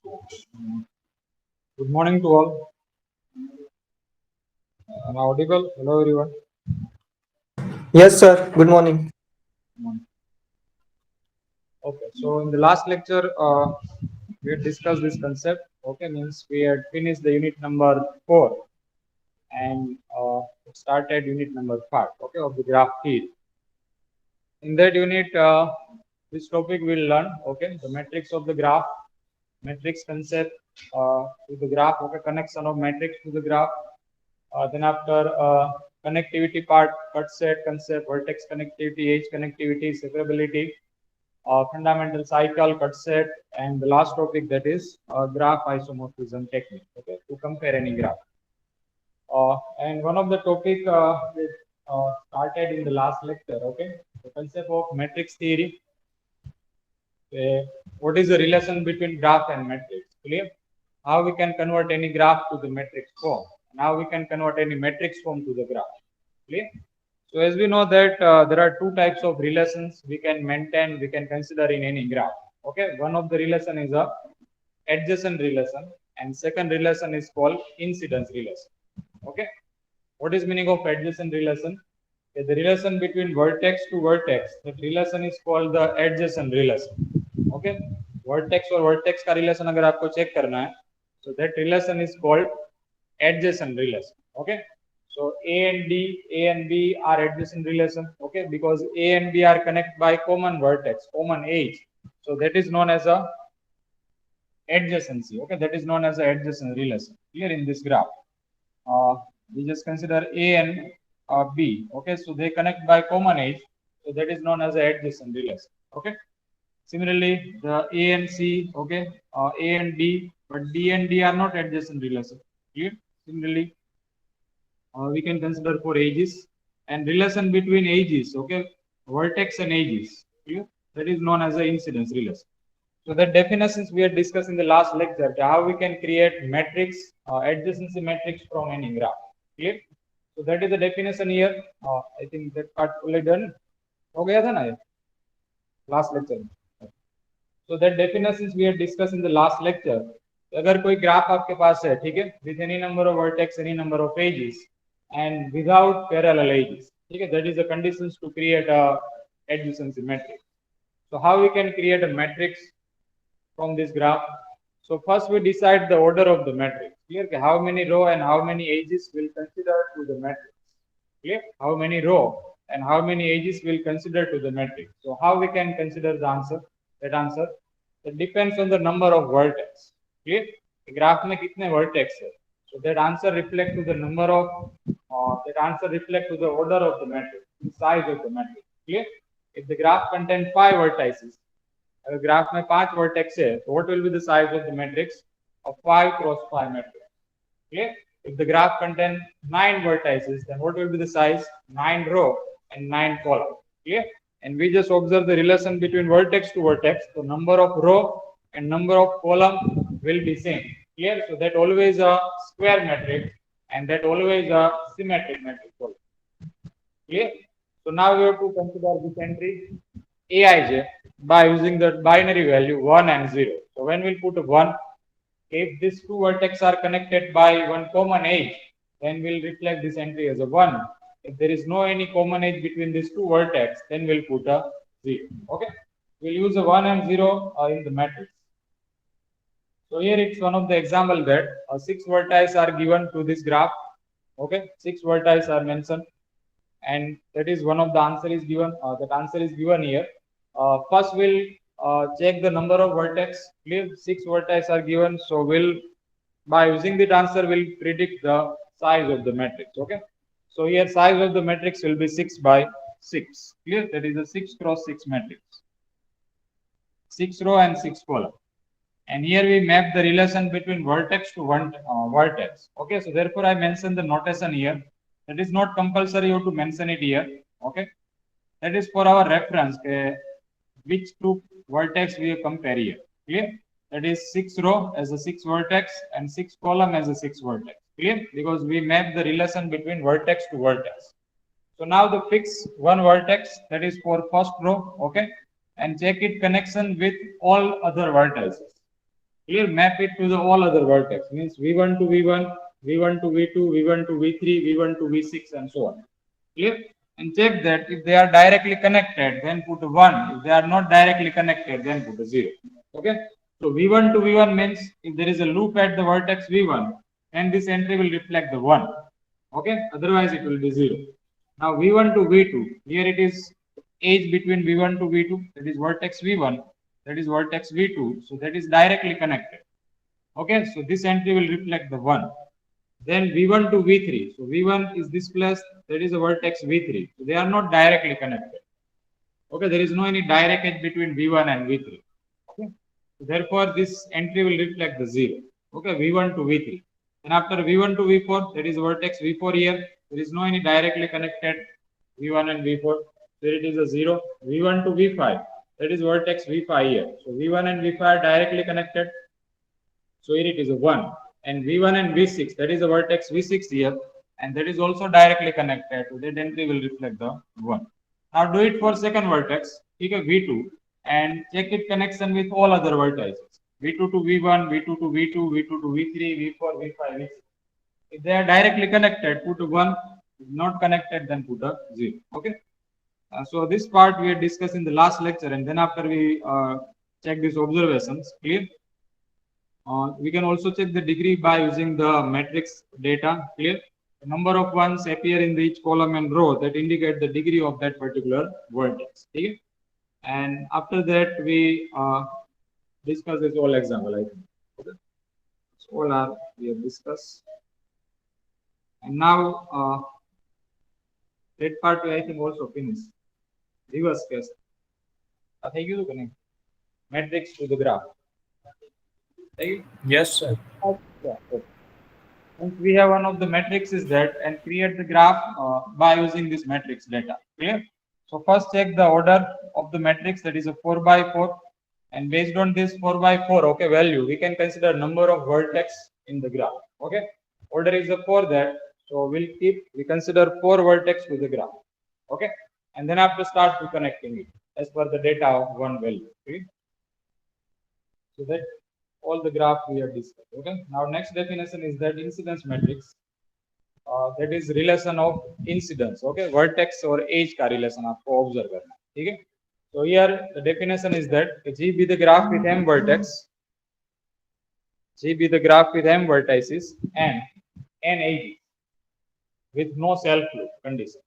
Good morning to all. Am I audible? Hello, everyone. Yes, sir. Good morning. Okay, so in the last lecture, we had discussed this concept. Okay, means we had finished the unit number 4 and started unit number 5. Okay, of the graph theory. In that unit, this topic we'll learn. Okay, the matrix of the graph, matrix concept to the graph. Okay, connection of matrix to the graph. Then after connectivity part, cut set concept, vertex connectivity, edge connectivity, separability, fundamental cycle, cut set, and the last topic that is graph isomorphism technique. Okay, to compare any graph. And one of the topic we started in the last lecture. Okay, the concept of matrix theory. What is the relation between graph and matrix? Clear? How we can convert any graph to the matrix form, and how we can convert any matrix form to the graph. Clear? So as we know that there are two types of relations we can maintain, we can consider in any graph. Okay, one of the relation is a adjacent relation, and second relation is called incidence relation. Okay, what is meaning of adjacent relation? The relation between vertex to vertex, that relation is called the adjacent relation. Okay, vertex और vertex का relation अगर आपको check करना है, so that relation is called adjacent relation. Okay, so A and B are adjacent relation. Okay, because A and B are connected by common vertex, common edge, so that is known as a adjacency. Okay, that is known as a adjacent relation. Here in this graph, we just consider A and B. Okay, so they connect by common edge, so that is known as a adjacent relation. Okay, similarly the A and C. Okay, A and D, but D and D are not adjacent relation. Clear? Similarly, we can consider for edges and relation between edges. Okay, vertex and edges. Clear? That is known as a incidence relation. So the definitions we had discussed in the last lecture, how we can create matrix, adjacency matrix from any graph. Clear? So that is the definition here. I think that part already done. हो गया था ना ये last lecture में. So that definitions we had discussed in the last lecture. अगर कोई graph आपके पास है, ठीक है, with any number of vertex, any number of edges, and without parallel edges, ठीक है, that is the conditions to create a adjacency matrix. So how we can create a matrix from this graph? So first we decide the order of the matrix. Clear? How many row and how many edges will consider to the matrix? Clear? How many row and how many edges will consider to the matrix? So how we can consider the answer? That answer, it depends on the number of vertex. Clear? The graph में कितने vertex है? So that answer reflect to the number of that answer reflect to the order of the matrix, the size of the matrix. Clear? If the graph contains 5 vertices, अगर graph में 5 vertex है, तो what will be the size of the matrix? Of 5 cross 5 matrix. Okay? If the graph contains 9 vertices, then what will be the size? 9 row and 9 column. Clear? And we just observe the relation between vertex to vertex. So number of row and number of column will be same. Clear? So that always a square matrix and that always a symmetric matrix. Clear? So now we have to consider this entry Aij by using the binary value 1 and 0. So when we put 1, if these two vertex are connected by one common edge, then we'll reflect this entry as a 1. If there is no any common edge between these two vertex, then we'll put a 0. Okay, we'll use a 1 and 0 in the matrix. So here it's one of the example that 6 vertices are given to this graph. Okay, 6 vertices are mentioned, and that is one of the answer is given. That answer is given here. First we'll check the number of vertex. Clear? 6 vertices are given, so we'll by using that answer we'll predict the size of the matrix. Okay, so here size of the matrix will be 6 by 6. Clear? That is a 6 cross 6 matrix, 6 row and 6 column. And here we map the relation between vertex to one vertex. Okay, so therefore I mentioned the notation here. That is not compulsory you have to mention it here. Okay, that is for our reference. Which two vertex we compare here. Clear? That is 6 row as a 6 vertex and 6 column as a 6 vertex. Clear? Because we map the relation between vertex to vertex. So now the fix one vertex, that is for first row. Okay, and check it connection with all other vertices. Clear? Map it to the all other vertex. Means V1 to V1, V1 to V2, V1 to V3, V1 to V6, and so on. Clear? And check that if they are directly connected, then put a 1. If they are not directly connected, then put a 0. Okay? So V1 to V1 means if there is a loop at the vertex V1, then this entry will reflect the 1. Okay? Otherwise, it will be 0. Now V1 to V2, here it is edge between V1 to V2, that is vertex V1, that is vertex V2, so that is directly connected. Okay, so this entry will reflect the 1. Then V1 to V3, so V1 is this place, that is a vertex V3, so they are not directly connected. Okay, there is no any direct edge between V1 and V3. Okay, so therefore this entry will reflect the 0. Okay, V1 to V3. And after V1 to V4, that is vertex V4 here, there is no any directly connected V1 and V4. So it is a 0. V1 to V5, that is vertex V5 here. So V1 and V5 are directly connected. So here it is a 1. And V1 and V6, that is a vertex V6 here. And that is also directly connected. So that entry will reflect the 1. Now do it for second vertex, take a V2 and check it connection with all other vertices. V2 to V1, V2 to V2, V2 to V3, V4, V5, V6. If they are directly connected, put a 1. If not connected, then put a 0. Okay. So this part we had discussed in the last lecture, and then after we check these observations, clear? We can also check the degree by using the matrix data, clear? The number of ones appear in each column and row that indicate the degree of that particular vertex. Okay? And after that, we discuss this whole example, I think. Okay? So all are we have discussed. And now that part we I think also finished. Reverse case. Thank you, matrix to the graph. Thank you. Yes, sir. Yeah. And we have one of the matrix is that and create the graph by using this matrix data. Clear? So first check the order of the matrix, that is a 4 by 4, and based on this 4 by 4 okay value we can consider number of vertex in the graph. Okay, order is a 4 there, so we consider 4 vertex to the graph. Okay, and then after start we connecting it as per the data of one value. Okay, so that all the graph we have discussed. Okay, now next definition is that incidence matrix, that is relation of incidence. Okay, vertex or edge का relation आपको observe करना है. ठीक है. So here the definition is that G be the graph with m vertex, G be the graph with m vertices and n edges with no self loop condition.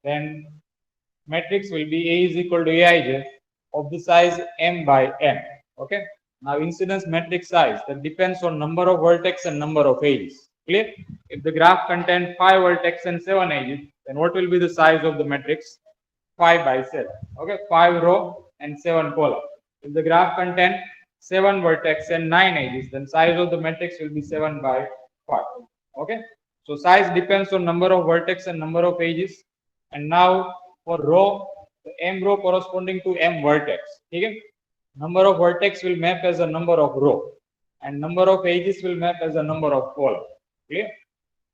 Then matrix will be A is equal to Aij of the size m by n. Okay. Now incidence matrix size that depends on number of vertex and number of edges. Clear? If the graph contains 5 vertex and 7 edges, then what will be the size of the matrix? 5 by 7. Okay, 5 row and 7 column. If the graph contains 7 vertex and 9 edges, then size of the matrix will be 7 by 5. Okay, so size depends on number of vertex and number of edges. And now for row, the m row corresponding to m vertex. Okay, number of vertex will map as a number of row, and number of edges will map as a number of column. Clear?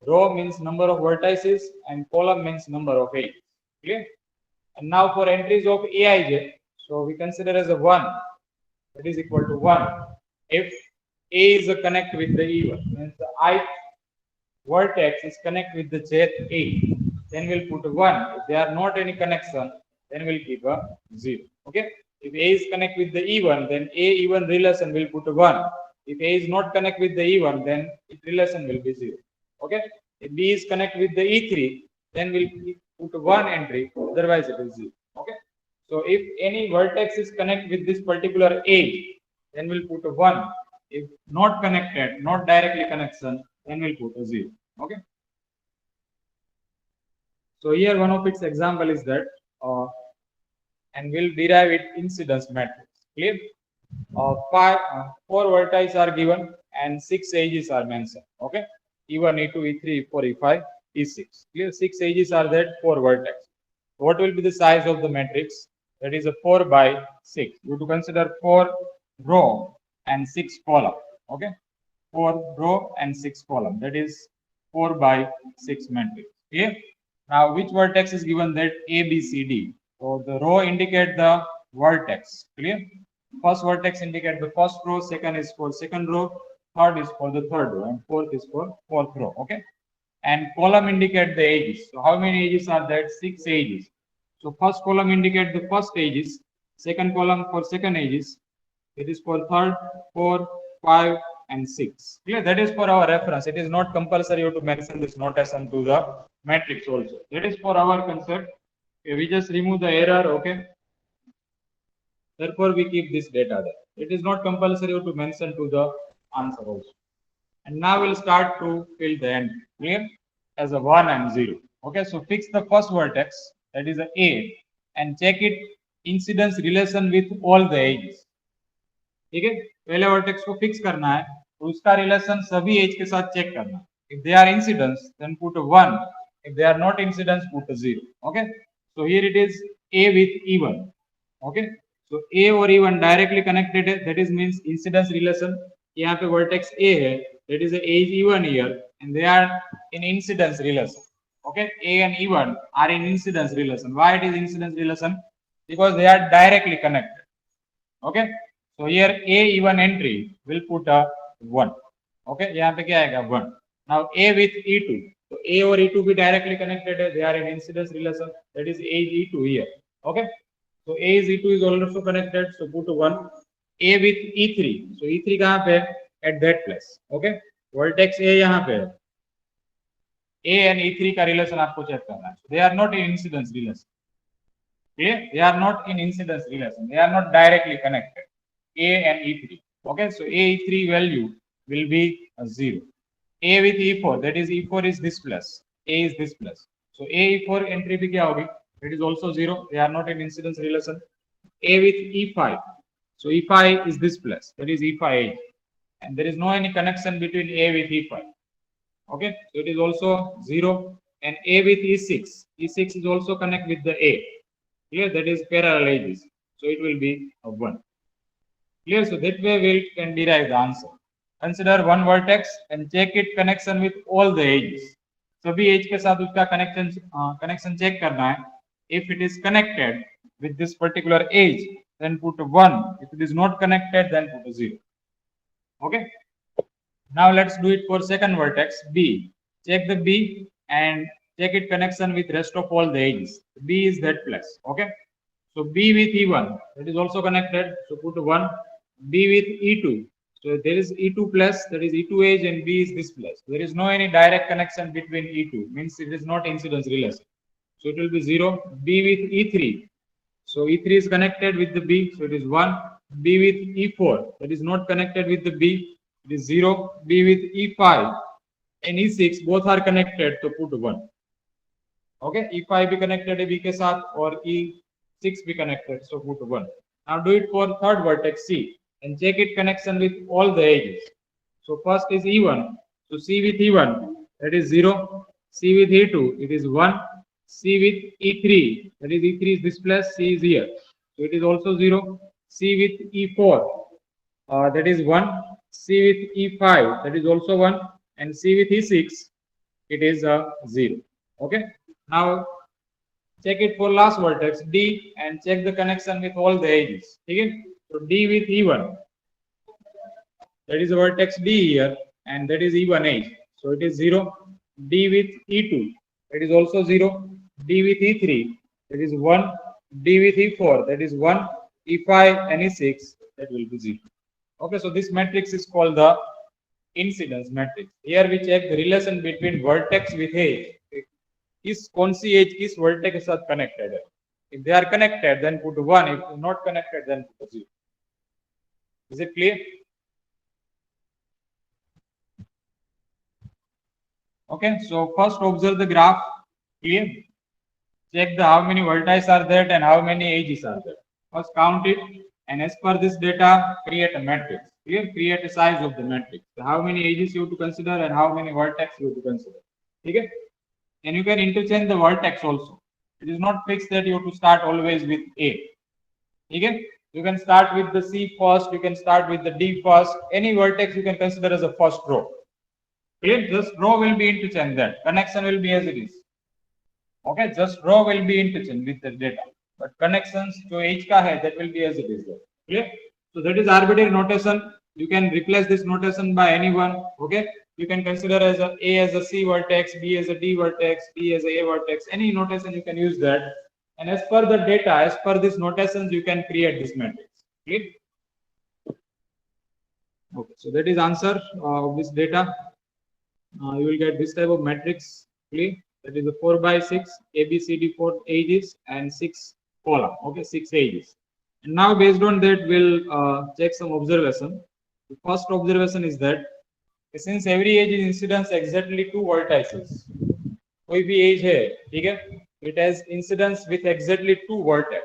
Row means number of vertices and column means number of edges. Clear? And now for entries of Aij, so we consider as a 1, that is equal to 1. If A is a connect with the E1, means the ith vertex is connect with the jth A, then we'll put a 1. If there are not any connection, then we'll keep a 0. Okay? If A is connect with the E1, then A E1 relation will put a 1. If A is not connect with the E1, then its relation will be 0. Okay? If B is connect with the E3, then we'll put a 1 entry, otherwise it is 0. Okay? So if any vertex is connect with this particular edge, then we'll put a 1. If not connected, not directly connection, then we'll put a 0. Okay? So here one of its example is that, and we'll derive it incidence matrix. Clear? 4 vertices are given and 6 edges are mentioned. Okay? E1, E2, E3, E4, E5, E6. Clear? 6 edges are there, 4 vertex. What will be the size of the matrix? That is a 4 by 6. You have to consider 4 row and 6 column. Okay? 4 row and 6 column. That is 4 by 6 matrix. Clear? Now, which vertex is given? That A, B, C, D. So the row indicate the vertex. Clear? First vertex indicate the first row, second is for second row, third is for the third row, and fourth is for fourth row. Okay. And column indicate the ages. So how many ages are there? 6 ages. So first column indicate the first ages, second column for second ages. It is for third, 4, 5, and 6. Clear? That is for our reference. It is not compulsory to mention this notation to the matrix also. That is for our concept. Okay, we just remove the error. Okay. Therefore, we keep this data there. It is not compulsory to mention to the answer also. And now we'll start to fill the end. Clear? As a 1 and 0. Okay, so fix the first vertex, that is a, and check it incidence relation with all the edges. ठीक है, पहले vertex को fix करना है तो उसका relation सभी as के साथ चेक करना है. If they are incidence, then put a 1. If they are not incidence, put a 0. Okay, so here it is a with E1. Okay, so a और E1 directly connected है, that is means incidence relation. यहाँ पे vertex a है, that is age E1 here, and they are in incidence relation. Okay, a and E1 are in incidence relation. Why it is incidence relation? Because they are directly connected. Okay, so here a E1 entry will put a 1. Okay, यहाँ पे क्या आएगा 1. Now a with E2, so a और E2 भी directly connected है, they are in incidence relation, that is age E2 here. Okay, so a is E2 is also connected, so put 1. A with E3, so E3 कहाँ पे? At that place. Okay, vertex a यहाँ पे है. A and E3 का relation आपको check करना है. They are not in incidence relation. Okay, they are not in incidence relation. They are not directly connected. A and E3. Okay, so A E3 value will be a 0. A with E4, that is E4 is this plus. A is this plus. So A E4 entry भी क्या होगी? It is also 0. They are not in incidence relation. A with E5. So E5 is this plus. That is E5. And there is no any connection between A with E5. Okay, so it is also 0. And A with E6. E6 is also connect with the A. Here that is parallel edges. So it will be a 1. Clear? So that way we can derive the answer. Consider one vertex and check it connection with all the edges. सभी as के साथ उसका connection check करना है. If it is connected with this particular edge, then put a 1. If it is not connected, then put a 0. Okay. Now let's do it for second vertex B. Check the B and check it connection with rest of all the edges. B is that place. Okay. So B with E1, that is also connected. So put 1. B with E2. So there is E2 plus, that is E2 edge, and B is this plus. There is no any direct connection between E2, means it is not incidence relation. So it will be 0. B with E3. So E3 is connected with the B, so it is 1. B with E4, that is not connected with the B, it is 0. B with E5 and E6, both are connected, so put 1. Okay, E5 be connected B के साथ और E6 be connected, so put 1. Now do it for third vertex C and check it connection with all the edges. So first is E1, so C with E1, that is 0. C with E2, it is 1. C with E3, that is E3 is this plus, C is here, so it is also 0. C with E4, that is 1. C with E5, that is also 1. And C with E6, it is 0. Okay. Now check it for last vertex D and check the connection with all the edges. Okay. So D with E1, that is vertex D here, and that is E1 edge. So it is 0. D with E2, that is also 0. D with E3, that is 1. D with E4, that is 1. E5 and E6, that will be 0. Okay, so this matrix is called the incidence matrix. Here we check the relation between vertex with edge. किस कौन सी as किस vertex के साथ connected है. If they are connected, then put 1. If not connected, then put 0. Is it clear? Okay, so first observe the graph. Clear? Check the how many vertices are there and how many edges are there. First count it, and as per this data, create a matrix. Clear? Create a size of the matrix. So how many edges you have to consider and how many vertex you have to consider. Okay? And you can interchange the vertex also. It is not fixed that you have to start always with A. Okay? You can start with the C first, you can start with the D first. Any vertex you can consider as a first row. Clear? Just row will be interchanged there. Connection will be as it is. Okay, just row will be interchanged with the data. But connections to H ka hai, that will be as it is there. Clear? So that is arbitrary notation. You can replace this notation by anyone. Okay. You can consider as A as a C vertex, B as a D vertex, D as a vertex. Any notation you can use that. And as per the data, as per these notations, you can create this matrix. Okay. Okay. So that is answer of this data. You will get this type of matrix. Okay. That is a 4 by 6 A B C D 4 edges and 6 column. Okay, 6 edges. And now based on that, we'll check some observation. The first observation is that since every edge is incidence exactly two vertices, कोई भी edge है, ठीक है, it has incidence with exactly two vertex.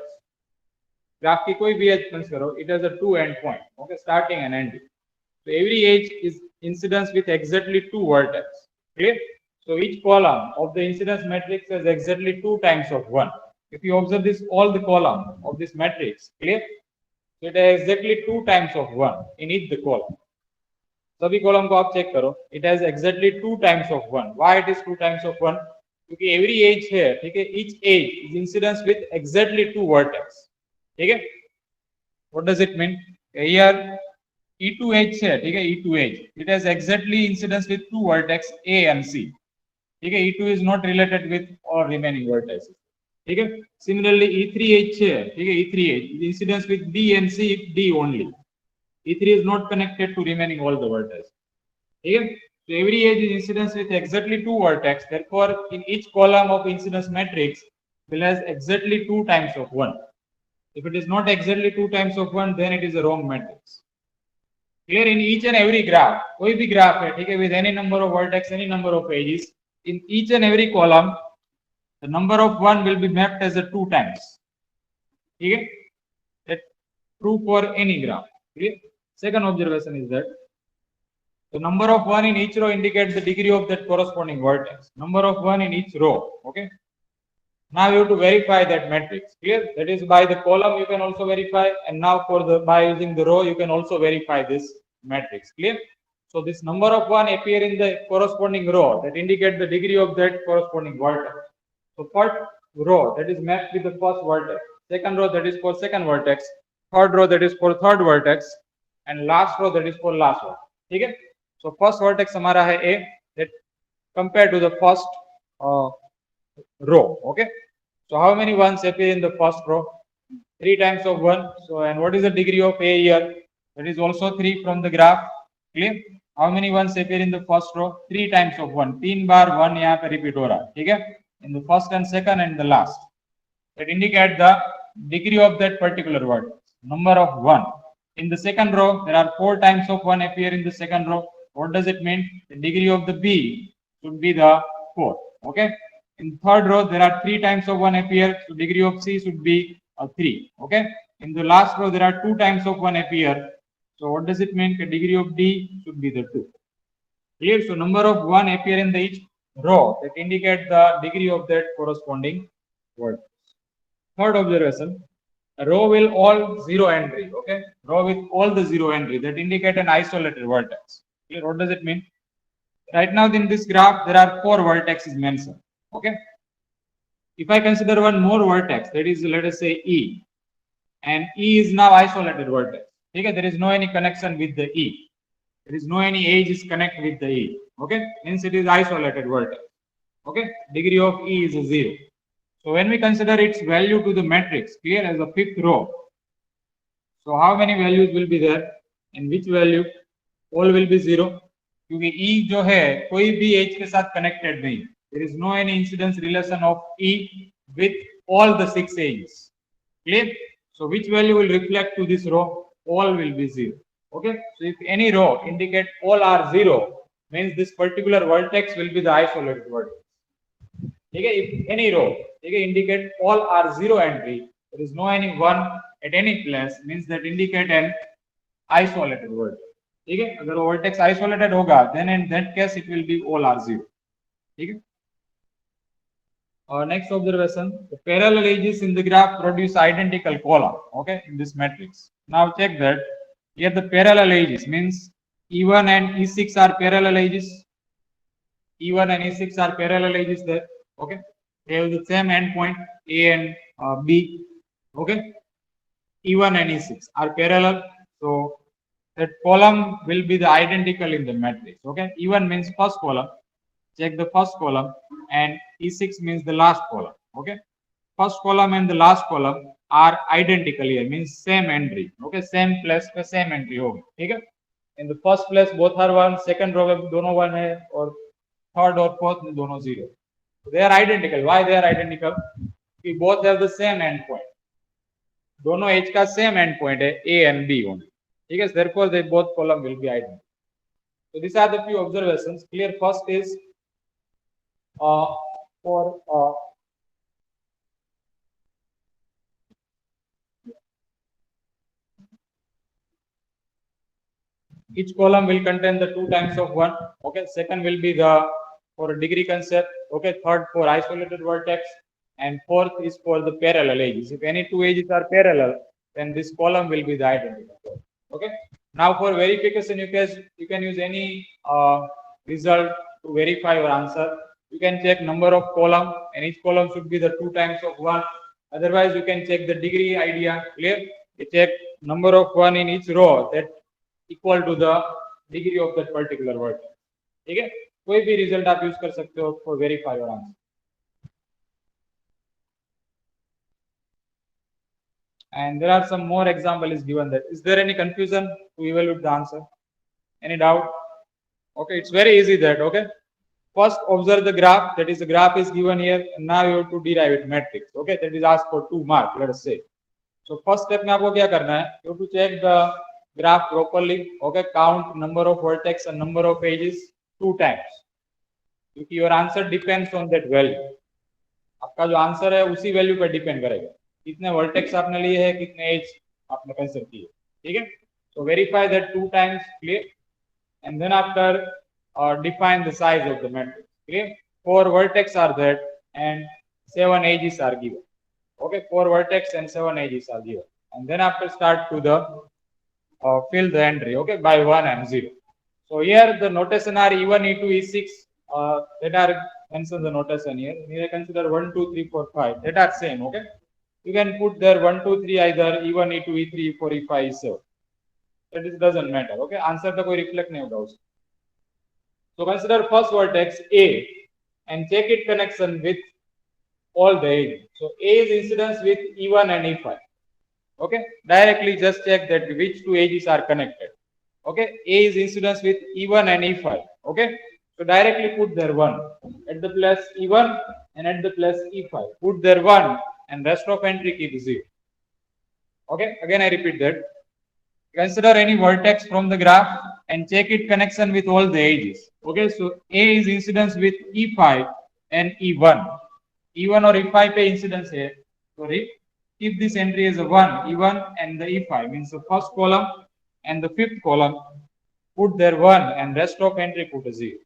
Graph की कोई भी edge consider, it has a two end point, okay, starting and ending. So every edge is incidence with exactly two vertex. Clear? So each column of the incidence matrix has exactly 2 times of 1. If you observe this, all the column of this matrix, clear? So it has exactly 2 times of 1 in each the column. सभी column को आप check करो, it has exactly 2 times of 1. Why it is 2 times of 1? क्योंकि every edge here, ठीक है, each edge is incidence with exactly 2 vertex. ठीक है? What does it mean? Here E2 edge है, ठीक है, E2 edge, it has exactly incidence with 2 vertex A and C. ठीक है, E2 is not related with all remaining vertices. ठीक है, similarly E3 edge है, ठीक है, E3 edge is incidence with B and C, D only. E3 is not connected to remaining all the vertices. ठीक है, so every edge is incidence with exactly 2 vertex. Therefore, in each column of incidence matrix will has exactly 2 times of 1. If it is not exactly 2 times of 1, then it is a wrong matrix. Clear? In each and every graph, कोई भी graph है, ठीक है, with any number of vertex, any number of edges, in each and every column, the number of 1 will be mapped as a 2 times. ठीक है? That's true for any graph. Clear? Second observation is that the number of 1 in each row indicates the degree of that corresponding vertex. Number of 1 in each row. Okay. Now you have to verify that matrix. Clear? That is by the column you can also verify, and now for the by using the row you can also verify this matrix. Clear? So this number of 1 appear in the corresponding row that indicate the degree of that corresponding vertex. So first row that is mapped with the first vertex, second row that is for second vertex, third row that is for third vertex, and last row that is for last row. Okay? So first vertex हमारा है A, that compared to the first row. Okay, so how many ones appear in the first row? 3 times of 1. So and what is the degree of A here? That is also 3 from the graph. Clear? How many ones appear in the first row? 3 times of 1. 3 बार 1 यहाँ पे repeat हो रहा है, ठीक है? In the first and second and the last. That indicate the degree of that particular vertex. Number of 1. In the second row, there are 4 times of 1 appear in the second row. What does it mean? The degree of the B should be the 4. Okay. In third row, there are 3 times of 1 appear. So degree of C should be a 3. Okay. In the last row, there are 2 times of 1 appear. So what does it mean? The degree of D should be the 2. Clear? So number of 1 appear in the each row that indicate the degree of that corresponding vertex. Third observation, a row will all 0 entry. Okay. Row with all the 0 entry that indicate an isolated vertex. Clear? What does it mean? Right now in this graph, there are 4 vertices mentioned. Okay. If I consider one more vertex, that is, let us say E, and E is now isolated vertex. Okay. There is no any connection with the E. There is no any edges connect with the E. Okay. Hence it is isolated vertex. Okay. Degree of E is a 0. So when we consider its value to the matrix, clear, as a fifth row. So how many values will be there? And which value? All will be 0. क्योंकि E जो है कोई भी edge के साथ connected नहीं. There is no any incidence relation of E with all the 6 edges. Clear? So which value will reflect to this row? All will be 0. Okay. So if any row indicate all are 0, means this particular vertex will be the isolated vertex. Okay. If any row indicate all are 0 entry, there is no any 1 at any place, means that indicate an isolated vertex. ठीक है, अगर vertex isolated होगा, then in that case it will be all are 0. ठीक है. Next observation, the parallel edges in the graph produce identical column. Okay, in this matrix. Now check that here the parallel edges means E1 and E6 are parallel edges. E1 and E6 are parallel edges there. Okay, they have the same endpoint A and B. Okay, E1 and E6 are parallel. So that column will be the identical in the matrix. Okay, even means first column. Check the first column, and E6 means the last column. Okay, first column and the last column are identical here, means same entry. Okay, same place पे same entry होगी. ठीक है? In the first place both are one, second row में दोनों one है, और third और fourth में दोनों zero. So they are identical. Why they are identical? We both have the same endpoint. दोनों एज का सेम एंड पॉइंट है, ए एंड बी ओनली. ठीक है, therefore they both column will be identical. So these are the few observations. Clear. First is for each column will contain the 2 times of 1. Okay, second will be the for a degree concept. Okay, third for isolated vertex, and fourth is for the parallel edges. If any two edges are parallel, then this column will be the identical. Okay, now for verification you can use any result to verify your answer. You can check number of column, and each column should be the 2 times of 1. Otherwise you can check the degree idea. Clear? You check number of 1 in each row, that equal to the degree of that particular vertex. ठीक है, कोई भी result आप use कर सकते हो for verify your answer. And there are some more example is given there. Is there any confusion to evaluate the answer? Any doubt? Okay, it's very easy that. Okay, first observe the graph. That is, the graph is given here, and now you have to derive it matrix. Okay, that is asked for 2 marks, let us say. So first step में आपको क्या करना है? You have to check the graph properly. Okay, count number of vertex and number of edges 2 times. क्योंकि your answer depends on that value. आपका जो answer है उसी वैल्यू पर डिपेंड करेगा, कितने वर्टेक्स आपने लिए हैं, कितने एज आपने कंसिडर किए. ठीक है, so verify that 2 times. Clear? And then after define the size of the matrix. Clear? 4 vertex are there and 7 edges are given. Okay, 4 vertex and 7 edges are given, and then after start to the fill the entry. Okay, by 1 and 0. So here the notation are E1, E2, E6 that are mentioned the notation here. Here consider 1, 2, 3, 4, 5 that are same. Okay, you can put there 1, 2, 3 either E1, E2, E3, E4, E5, E7. That is doesn't matter. Okay, answer तो कोई reflect नहीं होगा उसको. So consider first vertex A and check it connection with all the edges. So A is incidence with E1 and E5. Okay, directly just check that which two edges are connected. Okay, A is incidence with E1 and E5. Okay, so directly put there 1 at the place E1 and at the place E5. Put there 1 and rest of entry keep 0. Okay, again I repeat that. Consider any vertex from the graph and check it connection with all the edges. Okay, so A is incidence with E5 and E1. E1 or E5 पे incidence है. Sorry, keep this entry as a 1, E1 and the E5 means the first column and the fifth column. Put there 1 and rest of entry put a 0.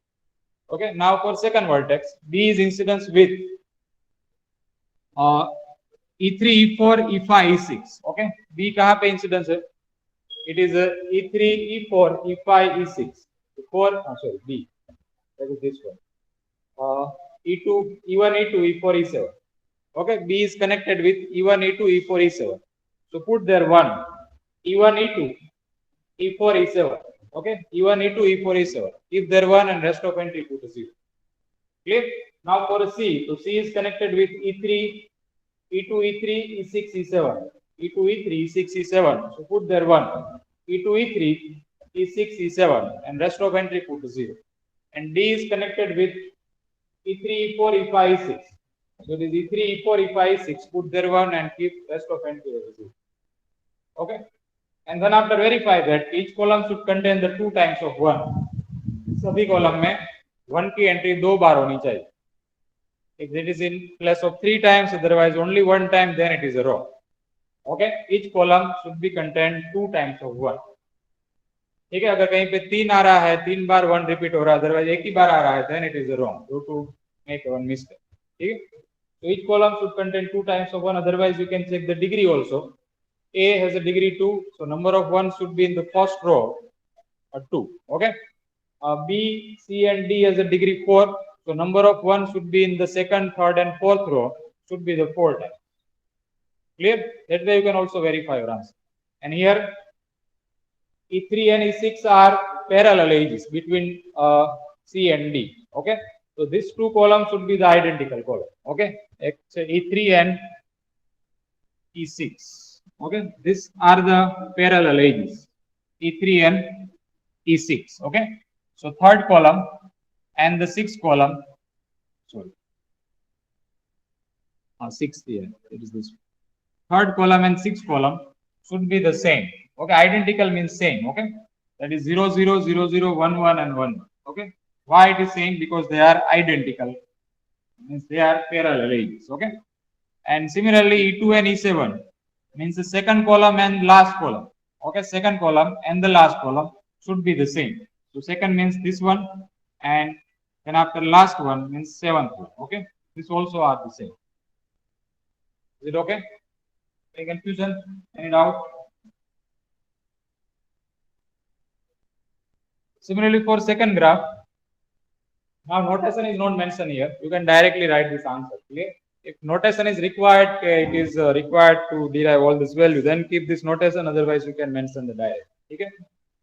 Okay, now for second vertex, B is incidence with E3, E4, E5, E6. Okay, B कहाँ पे incidence है? It is E3, E4, E5, E6. Sorry, B. That is this one. E2, E1, E2, E4, E7. Okay, B is connected with E1, E2, E4, E7. So put there 1, E1, E2, E4, E7. Okay, E1, E2, E4, E7. Keep there 1 and rest of entry put a 0. Clear? Now for C, so C is connected with E3, E2, E3, E6, E7. E2, E3, E6, E7. So put there 1, E2, E3, E6, E7, and rest of entry put 0. And D is connected with E3, E4, E5, E6. So this E3, E4, E5, E6. Put there 1 and keep rest of entry as 0. Okay. And then after verify that each column should contain the 2 times of 1. सभी column में 1 की entry 2 बार होनी चाहिए. If it is in place of 3 times, otherwise only 1 time, then it is a row. Okay, each column should be contained 2 times of 1. ठीक है, अगर कहीं पे 3 आ रहा है, 3 बार 1 रिपीट हो रहा है, अदरवाइज एक ही बार आ रहा है, then it is a wrong. Due to make one mistake. ठीक है, so each column should contain 2 times of 1. Otherwise you can check the degree also. A has a degree 2, so number of 1 should be in the first row or 2. Okay, B, C and D has a degree 4, so number of 1 should be in the second, third and fourth row should be the 4 times. Clear? That way you can also verify your answer. And here E3 and E6 are parallel edges between C and D. Okay, so these two columns should be the identical column. Okay, so E3 and E6. Okay, these are the parallel edges, E3 and E6. Okay, so third column and the sixth column, sorry, sixth here, it is this. Third column and sixth column should be the same. Okay, identical means same. Okay, that is 0, 0, 0, 0, 1, 1, and 1. Okay, why it is same? Because they are identical, means they are parallel edges. Okay, and similarly E2 and E7 means the second column and last column. Okay, second column and the last column should be the same. So second means this one, and then after last one means seventh one. Okay, this also are the same. Is it okay? Any confusion? Any doubt? Similarly, for second graph, now notation is not mentioned here. You can directly write this answer. Clear? If notation is required, it is required to derive all this value. Then keep this notation. Otherwise, you can mention the direct. Okay?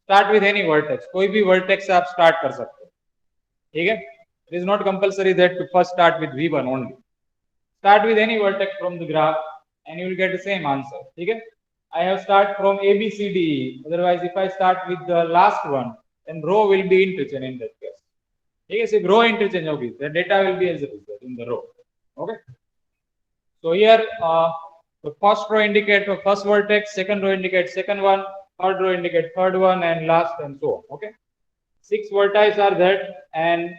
Start with any vertex. कोई भी vertex से आप start कर सकते हो. ठीक है? It is not compulsory that to first start with V1 only. Start with any vertex from the graph, and you will get the same answer. Okay? I have start from A, B, C, D, E. Otherwise, if I start with the last one, then row will be interchange in that case. Okay? So if row interchange होगी, the data will be as it is in the row. Okay? So here, the first row indicates the first vertex, second row indicates second one, third row indicates third one, and last and so on. Okay? 6 vertices are there and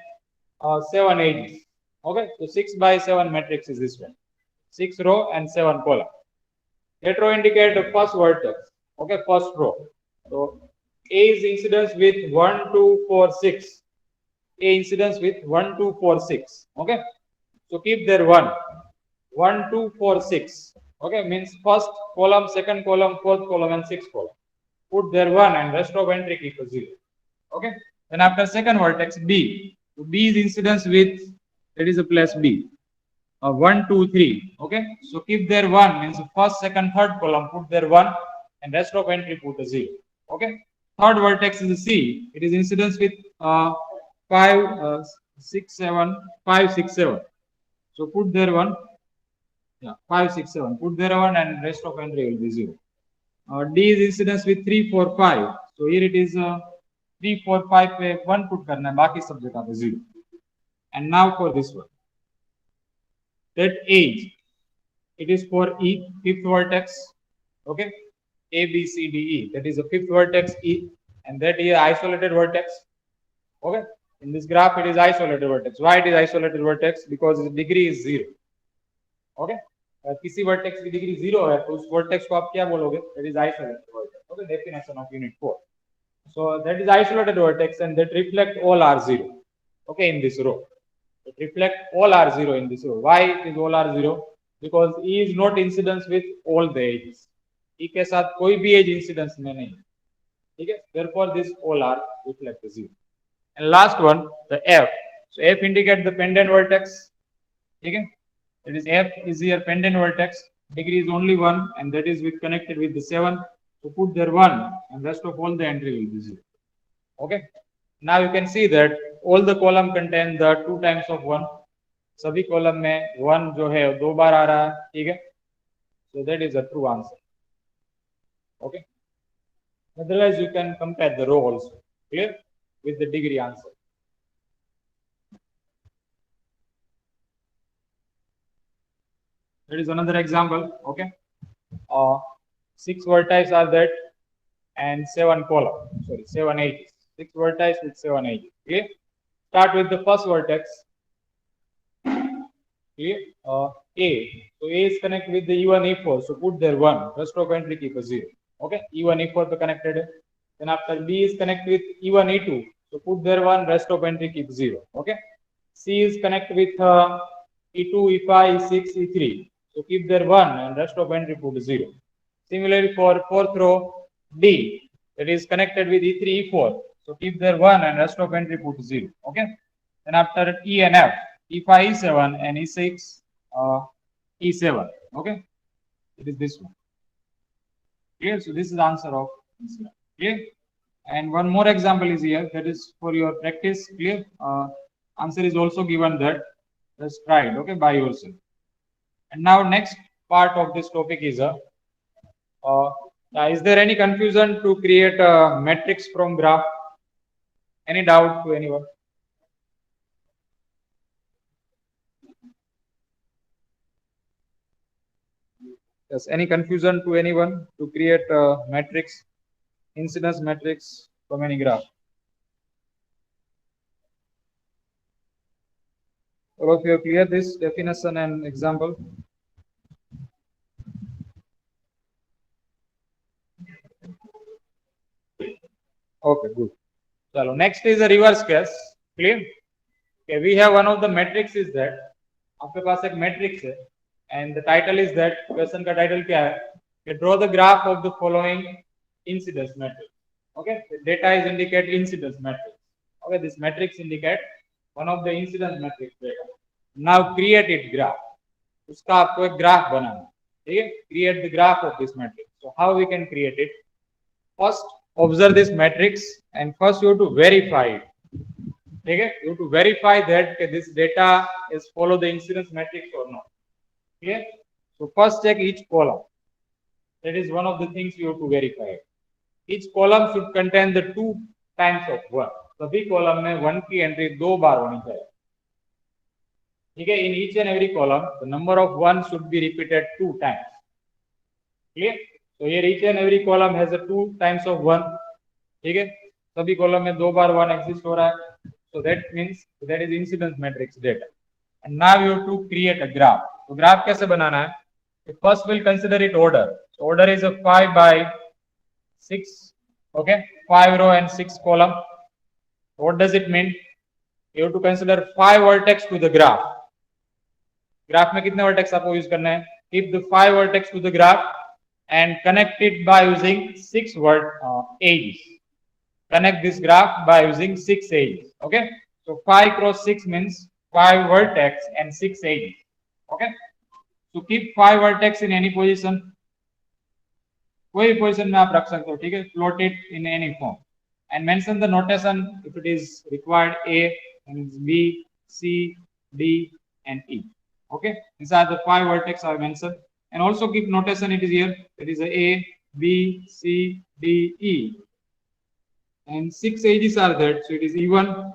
7 edges. Okay, so 6 by 7 matrix is this one. 6 row and 7 column. That row indicate the first vertex. Okay, first row. So A is incidence with 1, 2, 4, 6. A incidence with 1, 2, 4, 6. Okay, so keep there 1. 1, 2, 4, 6. Okay, means first column, second column, fourth column, and sixth column. Put there 1 and rest of entry keep a 0. Okay, then after second vertex B. So B is incidence with, that is a plus B. 1, 2, 3. Okay, so keep there 1 means first, second, third column put there 1 and rest of entry put a 0. Okay, third vertex is C. It is incidence with 5, 6, 7, 5, 6, 7. So put there 1. Yeah, 5, 6, 7. Put there 1 and rest of entry will be 0. D is incidence with 3, 4, 5. So here it is 3, 4, 5 पे 1 put करना है, बाकी सब जगह पे 0. And now for this one, that age, it is for E, fifth vertex. Okay, A, B, C, D, E. That is a fifth vertex E, and that is isolated vertex. Okay, in this graph it is isolated vertex. Why it is isolated vertex? Because its degree is 0. Okay, किसी vertex की degree 0 है तो उस vertex को आप क्या बोलोगे? That is isolated vertex. Okay, definition of unit 4. So that is isolated vertex and that reflect all are 0. Okay, in this row. It reflect all are 0 in this row. Why it is all are 0? Because E is not incidence with all the edges. E के साथ कोई भी edge incidence में नहीं. ठीक है? Therefore this all are reflect 0. And last one, the F. So F indicate the pendant vertex. ठीक है? That is F is here pendant vertex. Degree is only 1 and that is with connected with the 7. So put there 1 and rest of all the entry will be 0. Okay. Now you can see that all the column contain the 2 times of 1. सभी column में 1 जो है 2 बार आ रहा है. ठीक है. So that is a true answer. Okay. Otherwise you can compare the row also. Clear? With the degree answer. That is another example. Okay. 6 vertices are that and 7 column. Sorry, 7 edges. 6 vertices with 7 edges. Okay. Start with the first vertex. Okay. A. So A is connected with the E1, E4. So put there 1. Rest of entry keep a 0. Okay. E1, E4 to connected. Then after B is connected with E1, E2. So put there 1. Rest of entry keep 0. Okay. C is connected with E2, E5, E6, E3. So keep there 1 and rest of entry put 0. Similarly for fourth row, D, that is connected with E3, E4. So keep there 1 and rest of entry put 0. Okay. Then after E and F, E5, E7 and E6, E7. Okay. It is this one. Clear? So this is the answer of this one. Clear? And one more example is here, that is for your practice. Clear? Answer is also given that. Just try it, okay, by yourself. And now next part of this topic is is there any confusion to create a matrix from graph? Any doubt to anyone? Yes, any confusion to anyone to create a matrix, incidence matrix from any graph? All of you have clear this definition and example? Okay, good. So next is a reverse case. Clear? Okay, we have one of the matrix is that आपके पास एक matrix है and the title is that question का title क्या है? Draw the graph of the following incidence matrix. Okay, the data is indicate incidence matrix. Okay, this matrix indicate one of the incidence matrix data. Now create it graph. उसका आपको एक graph बनाना है. ठीक है? Create the graph of this matrix. So how we can create it? First, observe this matrix and first you have to verify it. Okay, you have to verify that this data is follow the incidence matrix or not. Okay, so first check each column. That is one of the things you have to verify. Each column should contain the 2 times of 1. सभी column में 1 की entry 2 बार होनी चाहिए. ठीक है, in each and every column the number of 1 should be repeated 2 times. Clear? So here each and every column has a 2 times of 1. ठीक है, सभी column में 2 बार 1 exist हो रहा है. So that means that is incidence matrix data. And now you have to create a graph. So graph कैसे बनाना है? First we'll consider it order. So order is a 5 by 6. Okay, 5 row and 6 column. What does it mean? You have to consider 5 vertex to the graph. Graph में कितने vertex आपको use करना है? Keep the 5 vertex to the graph and connect it by using 6 edges. Connect this graph by using 6 edges. Okay, so 5 cross 6 means 5 vertex and 6 edges. Okay, so keep 5 vertex in any position. कोई भी position में आप रख सकते हो. ठीक है, plot it in any form and mention the notation if it is required. A and B, C, D and E. Okay, these are the 5 vertex I mentioned, and also keep notation. It is here. It is a B, C, D, E. And 6 edges are there, so it is E1,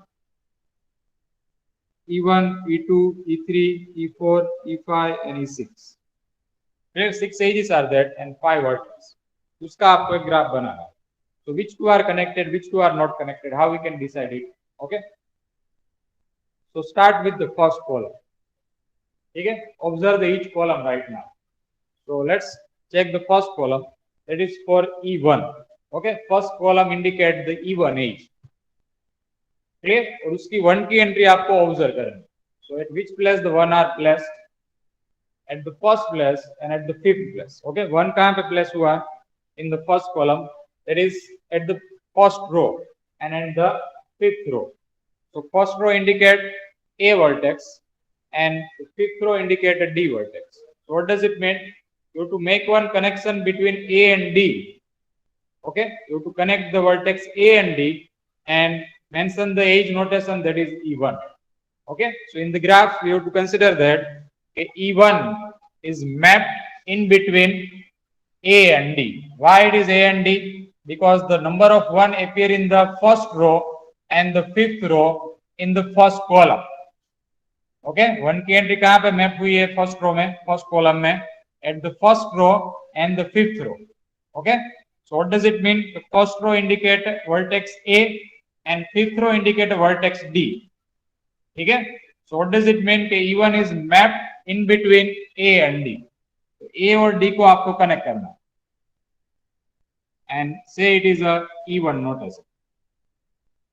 E1, E2, E3, E4, E5 and E6. There 6 edges are there and 5 vertices. उसका आपको एक graph बनाना है. So which two are connected, which two are not connected, how we can decide it? Okay, so start with the first column. ठीक है, observe the each column right now. So let's check the first column. That is for E1. Okay, first column indicate the E1 edge. Clear? और उसकी 1 की entry आपको observe करनी. So at which place the 1 are placed? At the first place and at the 5th place. Okay, 1 कहाँ पे place हुआ? In the first column. That is at the first row and at the 5th row. So first row indicate A vertex and the 5th row indicate a D vertex. So what does it mean? You have to make one connection between A and D. Okay, you have to connect the vertex A and D and mention the edge notation, that is E1. Okay, so in the graph we have to consider that E1 is mapped in between A and D. Why it is A and D? Because the number of 1 appear in the first row and the 5th row in the first column. Okay, 1 की entry कहाँ पे map हुई है? First row में, first column में, at the first row and the 5th row. Okay, so what does it mean? The first row indicate vertex A and 5th row indicate vertex D. ठीक है, so what does it mean? कि E1 is mapped in between A and D. तो A और D को आपको connect करना है and say it is a E1 notation.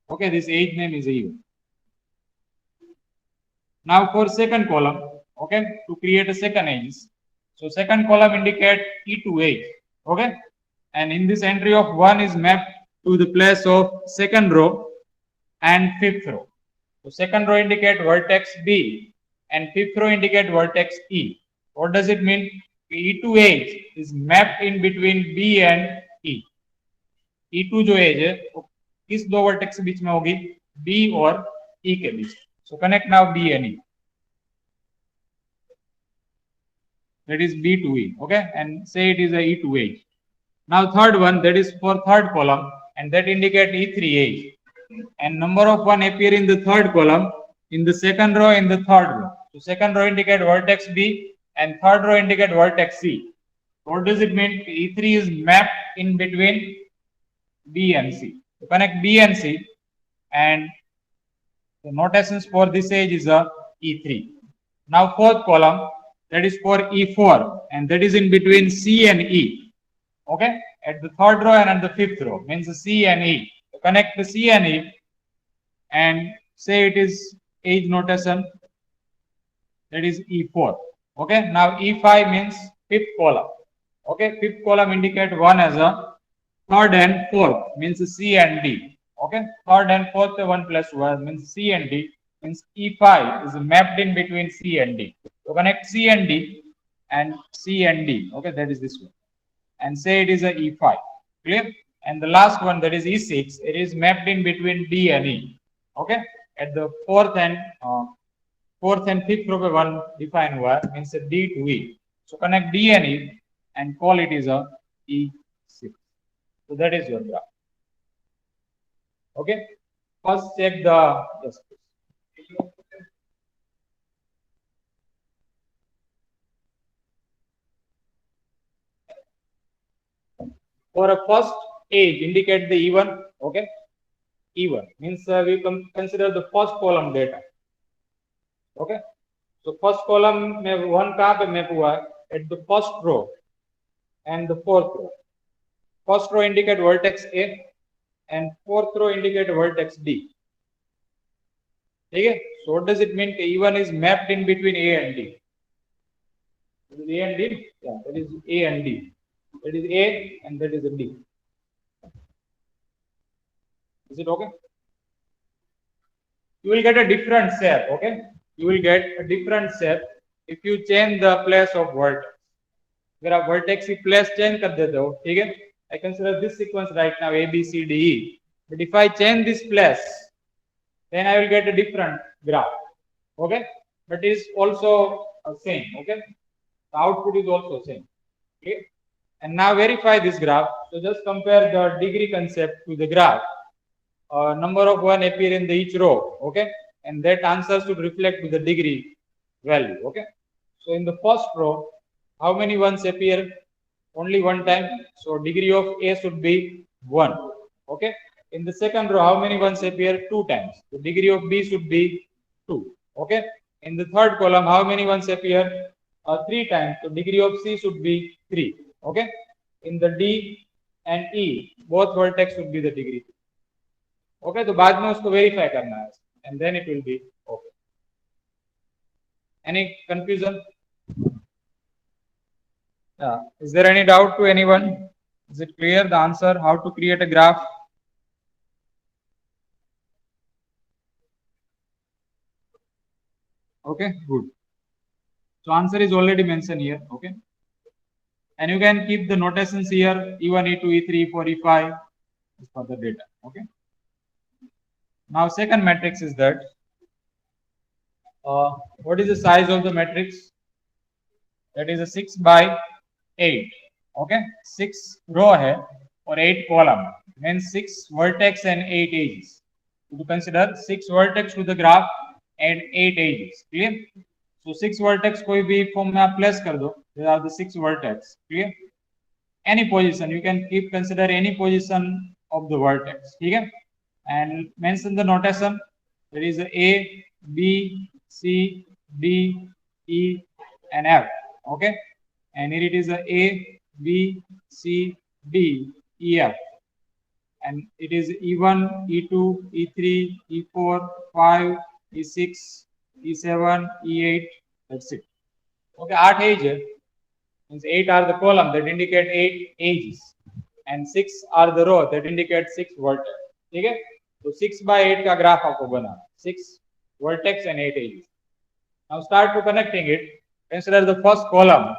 Okay, this edge name is E1. Now for second column, okay, to create a second edge, so second column indicate E2 edge. Okay, and in this entry of 1 is mapped to the place of second row and 5th row. So second row indicate vertex B and 5th row indicate vertex E. What does it mean? E2 edge is mapped in between B and E. E2 जो edge है वो किस दो vertex के बीच में होगी? B और E के बीच. So connect now B and E. That is B to E, okay, and say it is a E to H. Now third one, that is for third column, and that indicate E3H. And number of one appear in the third column, in the second row, in the third row. So second row indicate vertex B, and third row indicate vertex C. What does it mean? E3 is mapped in between B and C. So connect B and C, and the notations for this edge is a E3. Now fourth column, that is for E4, and that is in between C and E. Okay, at the third row and at the fifth row means the C and E. So connect the C and E, and say it is edge notation, that is E4. Okay, now E5 means fifth column. Okay, fifth column indicate one as a third and fourth means C and D. Okay, third and fourth 1 plus 1 means C and D, means E5 is mapped in between C and D. So connect C and D and C and D. Okay, that is this one, and say it is a E5. Clear? And the last one, that is E6, it is mapped in between D and E. Okay, at the fourth and fifth row पे one define हुआ है, means a D to E. So connect D and E and call it is a E6. So that is your graph. Okay, first check the, yes, for a first edge indicate the E1. Okay, E1 means we consider the first column data. Okay, so first column में one कहाँ पे map हुआ है? At the first row and the fourth row. First row indicate vertex A and fourth row indicate vertex D. Okay, so what does it mean? E1 is mapped in between A and D. That is A and D. Yeah, that is A and D. That is A and that is a D. Is it okay? You will get a different shape. Okay, you will get a different shape if you change the place of vertex. अगर आप vertex की place change कर देते हो, ठीक है? I consider this sequence right now A, B, C, D, E. But if I change this place, then I will get a different graph. Okay, but it is also same. Okay, the output is also same. Okay, and now verify this graph. So just compare the degree concept to the graph. Number of one appear in the each row. Okay, and that answer should reflect to the degree value. Okay, so in the first row, how many ones appear? Only one time. So degree of A should be 1. Okay. In the second row, how many ones appear? 2 times. The degree of B should be 2. Okay. In the third column, how many ones appear? 3 times. So degree of C should be 3. Okay. In the D and E, both vertex should be the degree. Okay. तो बाद में उसको verify करना है, and then it will be okay. Any confusion? Is there any doubt to anyone? Is it clear the answer how to create a graph? Okay, good. So answer is already mentioned here. Okay, and you can keep the notations here: E1, E2, E3, E4, E5 for the data. Okay. Now second matrix is that what is the size of the matrix? That is a 6 by 8. Okay, 6 row है और 8 column, means 6 vertex and 8 edges. To consider 6 vertex to the graph and 8 edges. Clear? So 6 vertex कोई भी form में आप place कर दो. There are the 6 vertex. Clear? Any position you can keep consider any position of the vertex. ठीक है? And mention the notation. There is A, B, C, D, E, and F. Okay, and here it is A, B, C, D, E, F, and it is E1, E2, E3, E4, 5, E6, E7, E8. That's it. Okay, 8 edges means 8 are the column that indicate 8 edges, and 6 are the row that indicate 6 vertex. Okay, so 6 by 8 का graph आपको बना 6 vertex and 8 edges. Now start to connecting it. Consider the first column.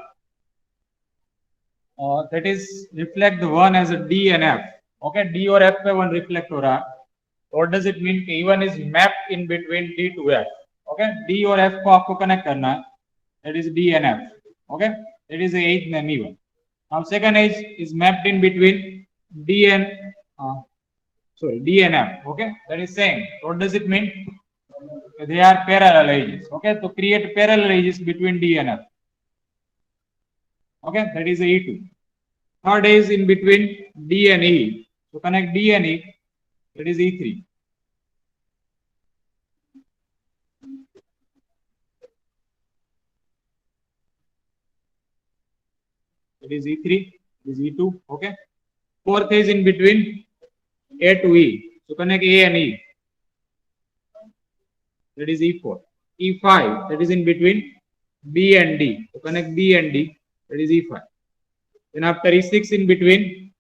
That is reflect the one as a D and F. Okay, D और F पे one reflect हो रहा है. What does it mean? E1 is mapped in between D to F. Okay, D और F को आपको connect करना है. That is D and F. Okay, that is the eighth name E1. Now second edge is mapped in between D and D and F. Okay, that is same. What does it mean? They are parallel edges. Okay, to create parallel edges between D and F. Okay, that is the E2. Third edge in between D and E. So connect D and E. That is E3. That is E3. This is E2. Okay. Fourth is in between A to E. So connect A and E. That is E4. E5. That is in between B and D. So connect B and D. That is E5. Then after E6 in between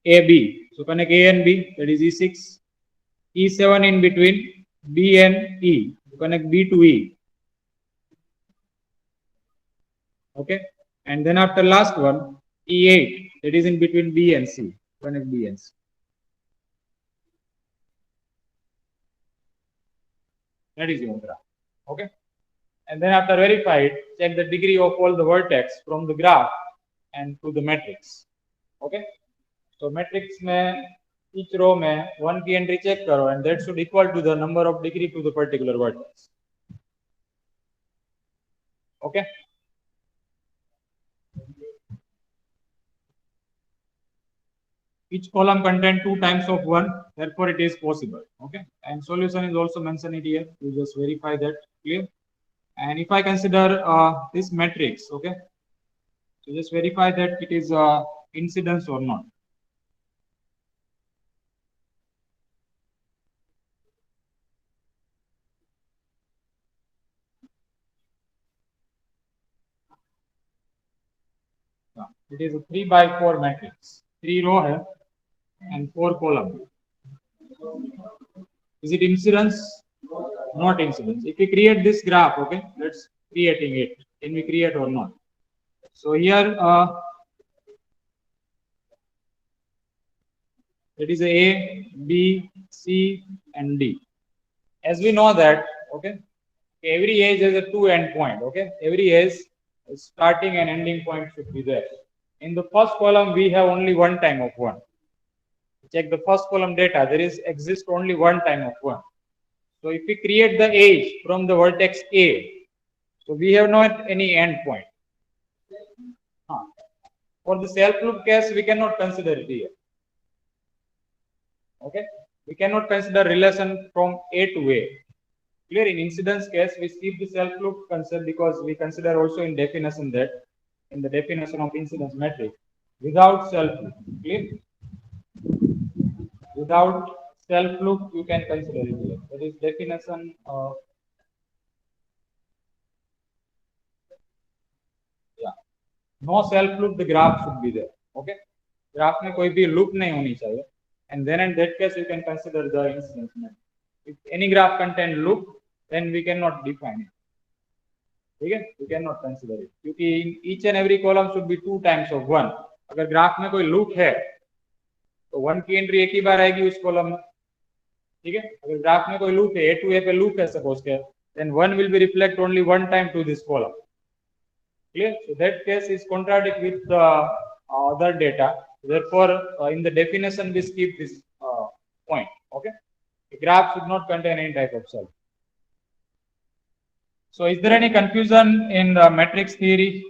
AB. So connect A and B. That is E6. E7 in between B and E. So connect B to E. Okay. And then after last one, E8. That is in between B and C. Connect B and C. That is your graph. Okay. And then after verified, check the degree of all the vertex from the graph and to the matrix. Okay. So matrix में each row में 1 की entry check करो and that should equal to the number of degree to the particular vertex. Okay. Each column contains 2 times of 1, therefore it is possible. Okay. And solution is also mentioned here. You just verify that. Clear. And if I consider this matrix, okay, so just verify that it is incidence or not. It is a 3 by 4 matrix. 3 row hai and 4 column. Is it incidence? Not incidence. If we create this graph, okay, let's creating it. Can we create or not? So here it is A, B, C, and D. As we know that, okay, every edge has a 2 end point. Okay, every edge starting and ending point should be there. In the first column, we have only 1 time of 1. Check the first column data. There is exist only 1 time of 1. So if we create the edge from the vertex A, so we have not any end point. For the self loop case, we cannot consider it here. Okay, we cannot consider relation from A to A. Clear. In incidence case, we skip the self loop concept because we consider also in definition that in the definition of incidence matrix without self loop. Clear. Without self loop, you can consider it here. That is definition of no self loop. The graph should be there. Okay, graph में कोई भी loop नहीं होनी चाहिए. And then in that case, you can consider the incidence matrix. If any graph contain loop, then we cannot define it. Okay, we cannot consider it. क्योंकि each and every column should be 2 times of 1. अगर graph में कोई loop है, तो 1 की entry एक ही बार आएगी उस column में. ठीक है. अगर graph में कोई loop है, A to A पे loop है suppose के, then 1 will be reflect only 1 time to this column. Clear? So that case is contradict with the other data. Therefore, in the definition, we skip this point. Okay, the graph should not contain any type of self. So, is there any confusion in the matrix theory?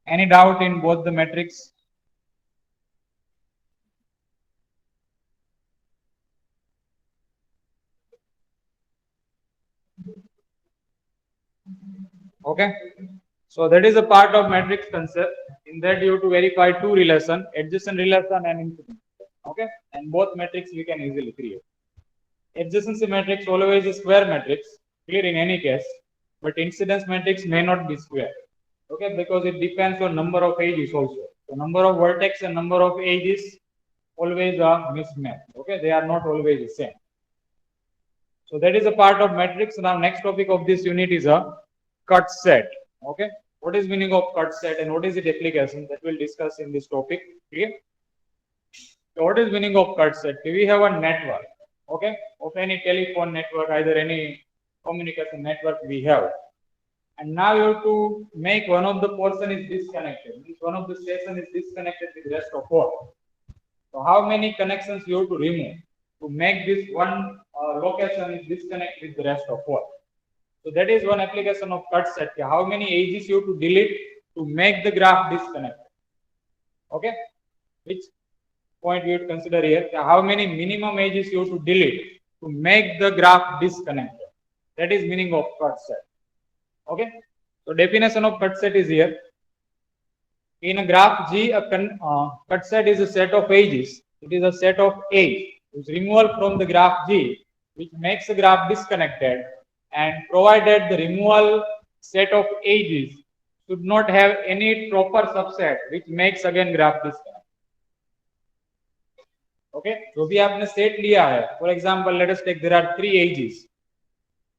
Any doubt in both the matrix? Okay. So that is a part of matrix concept. In that you have to verify 2 relation, adjacent relation and incidence. Okay, and both matrix we can easily create. Adjacency matrix always is square matrix, clear in any case, but incidence matrix may not be square. Okay, because it depends on number of edges also. So number of vertex and number of edges always are mismatched. Okay, they are not always the same. So that is a part of matrix. Now next topic of this unit is a cut set. Okay, what is meaning of cut set and what is its application, that we'll discuss in this topic. Clear? So what is meaning of cut set? We have a network, okay, of any telephone network, either any communication network we have. And now you have to make one of the portion is disconnected. Means one of the station is disconnected with the rest of all. So how many connections you have to remove to make this one location is disconnect with the rest of all? So that is one application of cut set. How many edges you have to delete to make the graph disconnect? Okay, which point we would consider here? How many minimum edges you have to delete to make the graph disconnected? That is meaning of cut set. Okay, so definition of cut set is here. In a graph G, a cut set is a set of edges. It is a set of edge which removal from the graph G, which makes the graph disconnected, and provided the removal set of edges should not have any proper subset, which makes again graph disconnected. Okay, जो भी आपने set लिया है, for example, let us take there are 3 edges.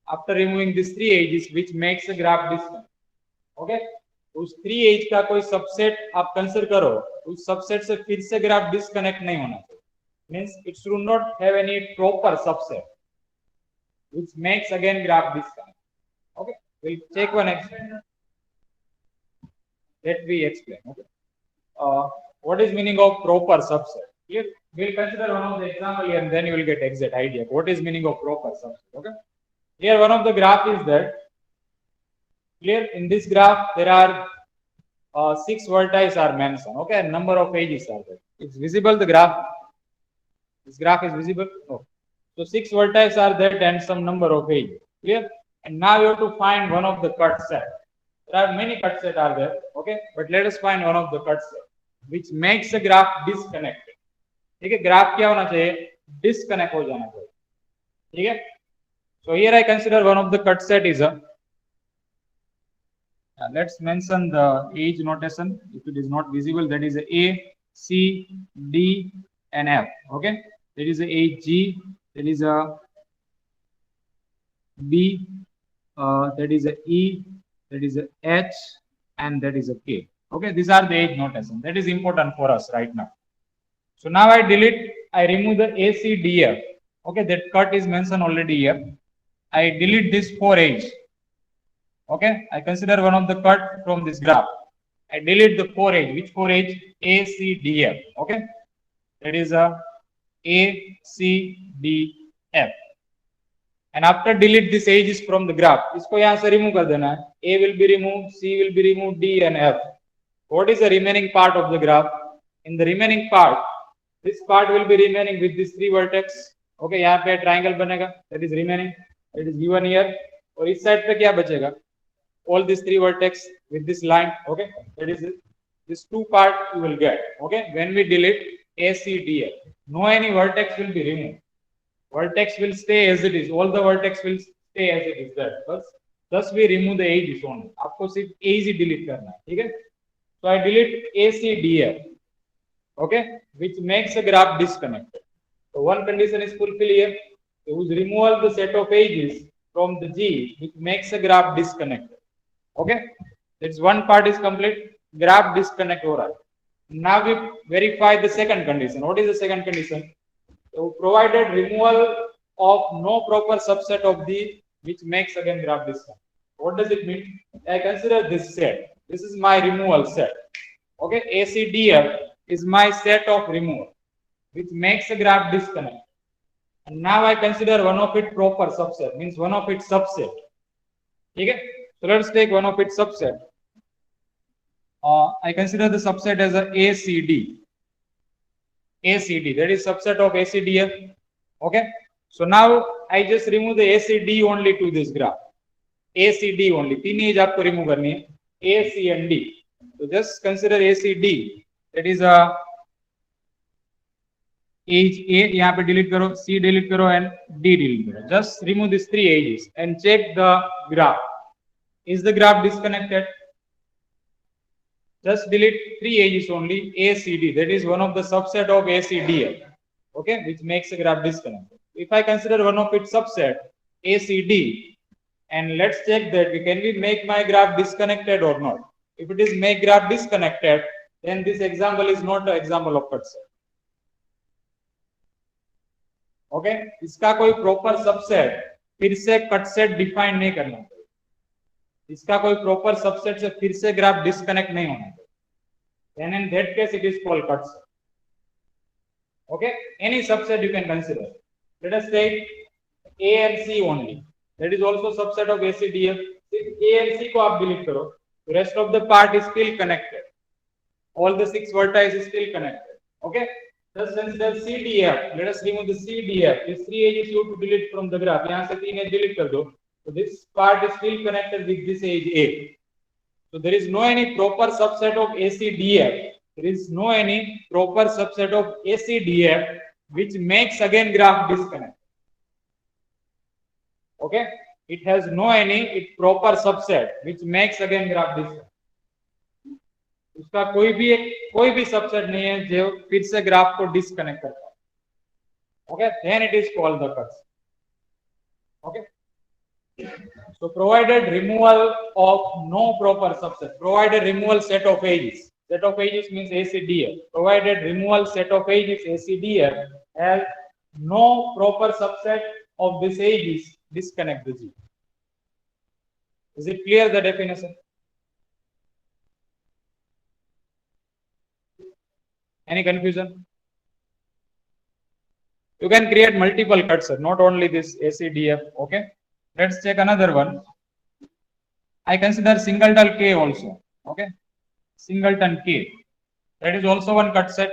After removing these 3 edges, which makes a graph disconnect. Okay. उस 3 as का कोई subset आप consider करो, उस सबसेट से फिर से ग्राफ डिस्कनेक्ट नहीं होना चाहिए. Means it should not have any proper subset which makes again graph disconnect. Okay, we'll take one example. Let me explain. Okay, what is meaning of proper subset? Here we'll consider one of the example here, and then you will get exact idea what is meaning of proper subset. Okay, here one of the graph is that. Clear? In this graph, there are 6 vertices are mentioned. Okay, and number of edges are there. It's visible. The graph. This graph is visible. Oh. So 6 vertices are there and some number of edges. Clear? And now you have to find one of the cut set. There are many cut set are there. Okay, but let us find one of the cut set which makes the graph disconnected. ठीक है, graph क्या होना चाहिए? Disconnect हो जाना चाहिए. ठीक है? So here I consider one of the cut set is a. Let's mention the edge notation. If it is not visible, that is A, C, D, and F. Okay, there is a G, there is a B, that is a E, that is a H, and that is a K. Okay, these are the edge notation. That is important for us right now. So now I remove the ACDF. Okay, that cut is mentioned already here. I delete this 4 edge. Okay, I consider one of the cut from this graph. I delete the 4 edge. Which 4 edge? A, C, D, F. Okay, that is a C, D, F. And after delete this edges from the graph, इसको यहाँ से remove कर देना है. A will be removed, C will be removed, D and F. What is the remaining part of the graph? In the remaining part, this part will be remaining with these 3 vertex. Okay, यहाँ पे triangle बनेगा. That is remaining. That is given here. और इस side पे क्या बचेगा? All these 3 vertex with this line. Okay, that is it. This 2 part you will get. Okay, when we delete A, C, D, F, no any vertex will be removed. Vertex will stay as it is. All the vertex will stay as it is there. Thus we remove the edges only. आपको सिर्फ edge ही delete करना है. ठीक है? So I delete A, C, D, F. Okay, which makes a graph disconnected. So one condition is fulfilled here. So we remove the set of edges from the G, which makes a graph disconnected. Okay, that's one part is complete. Graph disconnect हो रहा है. Now we verify the second condition. What is the second condition? So provided removal of no proper subset of the which makes again graph disconnect. What does it mean? I consider this set. This is my removal set. Okay, ACDF is my set of removal which makes a graph disconnect. And now I consider one of its proper subset, means one of its subset. Okay, so let's take one of its subset. I consider the subset as a ACD. ACD, that is subset of ACDF. Okay, so now I just remove the ACD only to this graph. ACD only. 3 edge आपको remove करनी है. A, C and D. So just consider ACD. That is a edge A. यहाँ पे delete करो, C delete करो and D delete करो. Just remove these 3 edges and check the graph. Is the graph disconnected? Just delete 3 edges only. ACD, that is one of the subset of ACDF. Okay, which makes a graph disconnected. If I consider one of its subset ACD, and let's check that can we make my graph disconnected or not. If it is make graph disconnected, then this example is not an example of cut set. Okay इसका कोई proper subset फिर से cut set define नहीं करना चाहिए, इसका कोई proper subset से फिर से ग्राफ डिस्कनेक्ट नहीं होना चाहिए, then in that case it is called cut set. Okay, any subset you can consider. Let us take A and C only, that is also subset of ACDF. If A and C को आप delete करो, the rest of the part is still connected, all the 6 vertices is still connected. Okay, just consider CDF. Let us remove the CDF. These 3 edges you have to delete from the graph. यहाँ से 3 edge delete कर दो, so this part is still connected with this edge A. So there is no any proper subset of ACDF. There is no any proper subset of ACDF which makes again graph disconnect. Okay, it has no any proper subset which makes again graph disconnect. उसका कोई भी subset नहीं है जो फिर से graph को disconnect करता है. Okay, then it is called the cut. Okay. So provided removal of no proper subset, provided removal set of edges. Set of edges means ACDF. Provided removal set of edges ACDF has no proper subset of this edges, disconnect the G. Is it clear the definition? Any confusion? You can create multiple cuts, not only this ACDF. Okay. Let's take another one. I consider singleton K also. Okay, singleton K. That is also one cut set.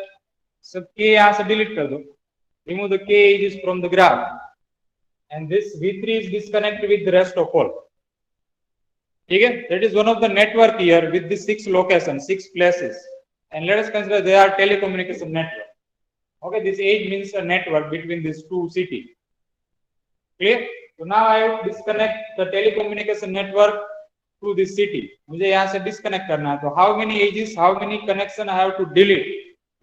So K यहाँ से delete कर दो. Remove the K edges from the graph, and this V3 is disconnected with the rest of all. Okay, that is one of the network here with the 6 locations, 6 places, and let us consider they are telecommunication network. Okay, this edge means a network between these two cities. Clear? So now I have to disconnect the telecommunication network to this city. मुझे यहाँ से disconnect करना है, तो how many edges, how many connection I have to delete?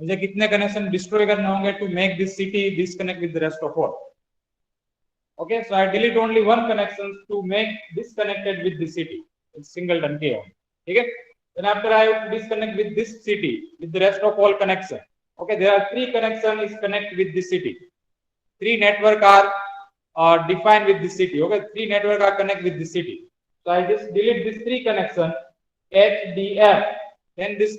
मुझे कितने connection destroy करने होंगे to make this city disconnect with the rest of all? Okay, so I delete only one connection to make disconnected with the city. It's singleton K. Okay, then after I have to disconnect with this city with the rest of all connection. Okay, there are 3 connections is connect with this city. 3 network are defined with this city. Okay, 3 network are connect with this city. So I just delete this 3 connection HDF. Then this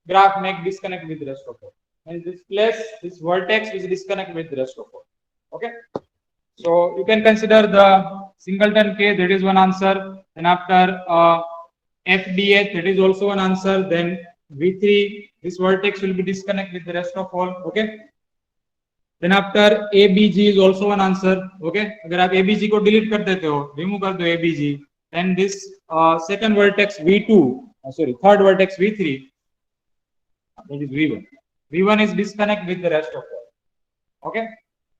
graph make disconnect with the rest of all. And this place, this vertex is disconnect with the rest of all. Okay. So you can consider the singleton K. That is one answer. Then after FDH, that is also one answer. Then V3, this vertex will be disconnect with the rest of all. Okay. Then after ABG is also one answer. Okay. अगर आप ABG को delete कर देते हो, remove कर दो ABG, then this second vertex V2, third vertex V3, that is V1. V1 is disconnect with the rest of all. Okay.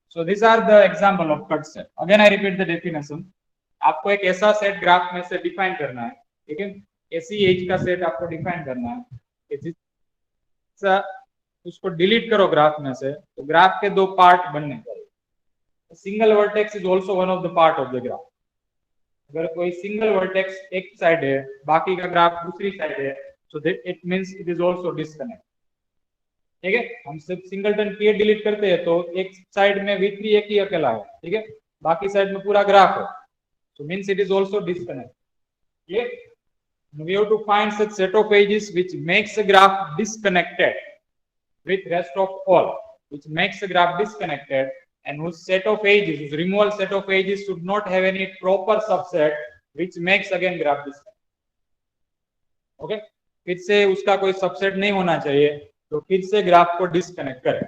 So these are the example of cut set. Again I repeat the definition. आपको एक ऐसा set graph में से define करना है, ठीक है, ऐसी एज का सेट आपको डिफाइन करना है कि जिससे उसको डिलीट करो ग्राफ में से, तो ग्राफ के 2 पार्ट बनने चाहिए. Single vertex is also one of the part of the graph. अगर कोई सिंगल वर्टेक्स एक साइड है, बाकी का ग्राफ दूसरी साइड है, so that it means it is also disconnect. ठीक है, हम सिर्फ सिंगलटन K डिलीट करते हैं तो एक साइड में V3 एक ही अकेला है, ठीक है, बाकी साइड में पूरा ग्राफ है, so means it is also disconnect. Clear? We have to find such set of edges which makes a graph disconnected with rest of all, which makes a graph disconnected, and whose set of edges, whose removal set of edges should not have any proper subset which makes again graph disconnect. Okay, फिर से उसका कोई subset नहीं होना चाहिए तो फिर से ग्राफ को डिस्कनेक्ट करे.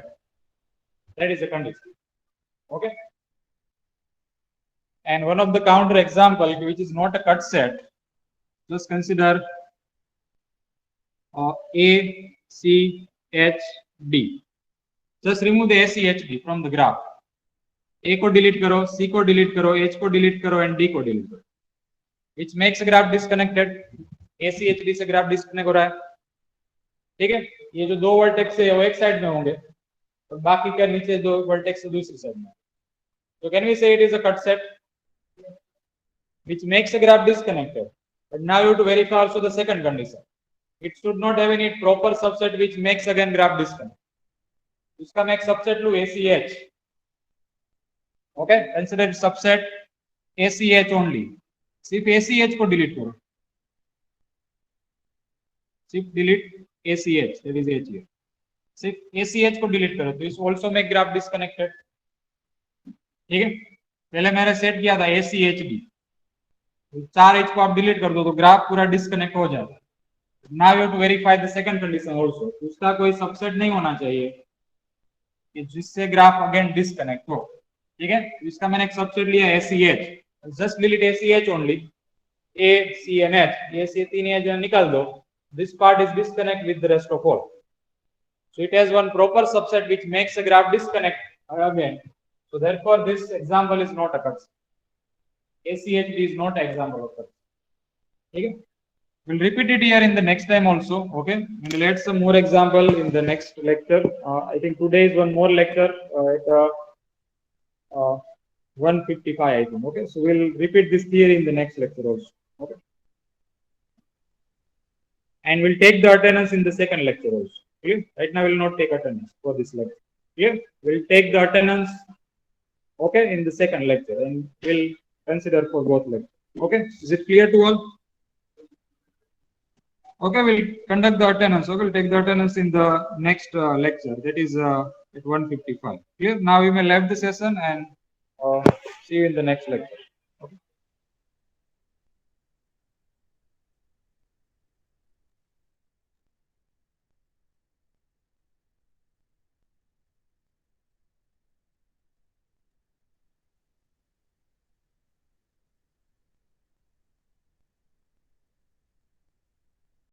That is the condition. Okay. And one of the counter example which is not a cut set, just consider A, C, H, D. Just remove the A, C, H, D from the graph. A को delete करो, C को delete करो, H को delete करो, and D को delete करो. Which makes a graph disconnected. A, C, H, D से graph disconnect हो रहा है. ठीक है, ये जो 2 वर्टेक्स है वो एक साइड में होंगे और बाकी का नीचे 2 वर्टेक्स दूसरी साइड में. So can we say it is a cut set which makes a graph disconnected? But now you have to verify also the second condition. It should not have any proper subset which makes again graph disconnect. उसका मैं एक subset लूं ACH. Okay, consider subset ACH only. सिर्फ ACH को delete करो. सिर्फ delete ACH, that is H here. सिर्फ ACH को delete करो तो इस also make graph disconnected. ठीक है, पहले मैंने सेट किया था ACHD, 4H को आप डिलीट कर दो तो ग्राफ पूरा डिस्कनेक्ट हो जाता है. Now you have to verify the second condition also. उसका कोई सबसेट नहीं होना चाहिए कि जिससे ग्राफ अगेन डिस्कनेक्ट हो. ठीक है, इसका मैंने एक सबसेट लिया ACH, just delete ACH only. A, C and H, ये से तीन एज निकाल दो. This part is disconnect with the rest of all. So it has one proper subset which makes a graph disconnect again. So therefore this example is not occurs. ACHD is not an example of that. Okay, we'll repeat it here in the next time also. Okay, we'll add some more example in the next lecture. I think today is one more lecture at 1:55 I think. Okay, so we'll repeat this theory in the next lecture also. Okay, and we'll take the attendance in the second lecture also. Okay, right now we'll not take attendance for this lecture. Clear? We'll take the attendance, okay, in the second lecture, and we'll consider for both lectures. Okay, is it clear to all? Okay, we'll conduct the attendance. Okay, we'll take the attendance in the next lecture, that is at 1:55. Clear? Now we may leave the session and see you in the next lecture.